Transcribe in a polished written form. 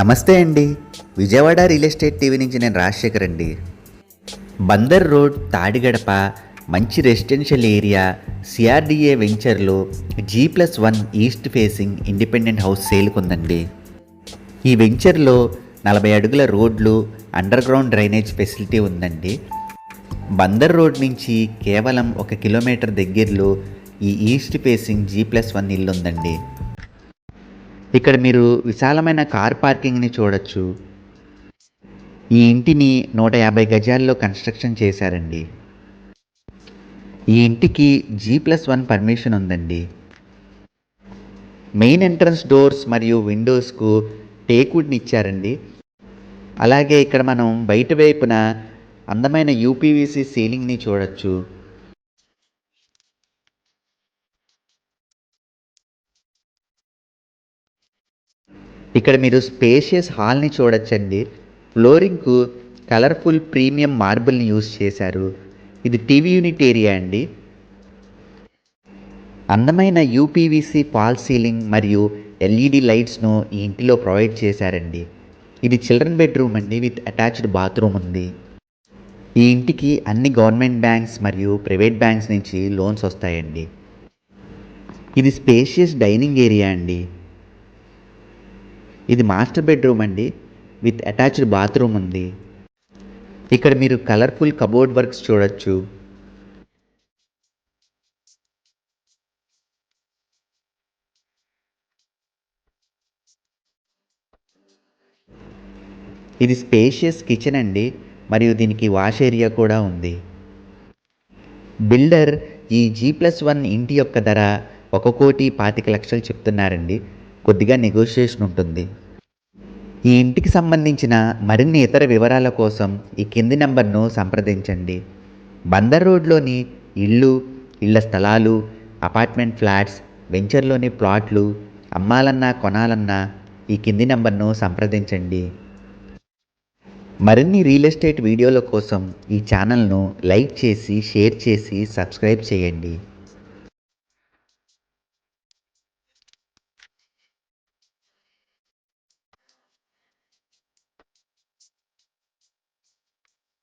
నమస్తే అండి. Vijayawada real estate TV నుంచి నేను రాజశేఖర్ అండి. బందర్ రోడ్, తాడిగడప మంచి రెసిడెన్షియల్ ఏరియా సిఆర్డిఏ వెంచర్లో G+1 east facing independent house సేల్కుందండి. ఈ వెంచర్లో 40 అడుగుల రోడ్లు, అండర్ గ్రౌండ్ డ్రైనేజ్ ఫెసిలిటీ ఉందండి. బందర్ రోడ్ నుంచి కేవలం 1 కిలోమీటర్ దగ్గరలో ఈ ఈస్ట్ ఫేసింగ్ G+1 ఇల్లు ఉందండి. ఇక్కడ మీరు విశాలమైన కార్ పార్కింగ్ని చూడొచ్చు. ఈ ఇంటిని 150 గజాల్లో కన్స్ట్రక్షన్ చేశారండి. ఈ ఇంటికి G+1 పర్మిషన్ ఉందండి. మెయిన్ ఎంట్రన్స్ డోర్స్ మరియు విండోస్కు టేక్వుడ్ని ఇచ్చారండి. అలాగే ఇక్కడ మనం బయట వైపున అందమైన యూపీవీసీ సీలింగ్ని చూడొచ్చు. ఇక్కడ మీరు స్పేషియస్ హాల్ని చూడొచ్చండి. ఫ్లోరింగ్కు కలర్ఫుల్ ప్రీమియం మార్బుల్ని యూజ్ చేశారు. ఇది టీవీ యూనిట్ ఏరియా అండి. అందమైన యూపీవీసీ ఫాల్ సీలింగ్ మరియు ఎల్ఈడి లైట్స్ను ఈ ఇంటిలో ప్రొవైడ్ చేశారండి. ఇది చిల్డ్రన్ బెడ్రూమ్ అండి, విత్ అటాచ్డ్ బాత్రూమ్ ఉంది. ఈ ఇంటికి అన్ని గవర్నమెంట్ బ్యాంక్స్ మరియు ప్రైవేట్ బ్యాంక్స్ నుంచి లోన్స్ వస్తాయండి. ఇది స్పేషియస్ డైనింగ్ ఏరియా అండి. ఇది మాస్టర్ బెడ్రూమ్ అండి, విత్ అటాచ్డ్ బాత్రూమ్ ఉంది. ఇక్కడ మీరు కలర్ఫుల్ కబోర్డ్ వర్క్స్ చూడొచ్చు. ఇది స్పేషియస్ కిచెన్ అండి, మరియు దీనికి వాష్ ఏరియా కూడా ఉంది. బిల్డర్ ఈ G+1 ఇంటి యొక్క ధర 1,25,00,000 చెప్తున్నారండి. కొద్దిగా నెగోషియేషన్ ఉంటుంది. ఈ ఇంటికి సంబంధించిన మరిన్ని ఇతర వివరాల కోసం ఈ కింది నంబర్ను సంప్రదించండి. బందర్ రోడ్లోని ఇళ్ల స్థలాలు, అపార్ట్మెంట్ ఫ్లాట్స్, వెంచర్లోని ప్లాట్లు అమ్మాలన్నా కొనాలన్నా ఈ కింది నంబర్ను సంప్రదించండి. మరిన్ని రియల్ ఎస్టేట్ వీడియోల కోసం ఈ ఛానల్ను లైక్ చేసి, షేర్ చేసి, సబ్స్క్రైబ్ చేయండి.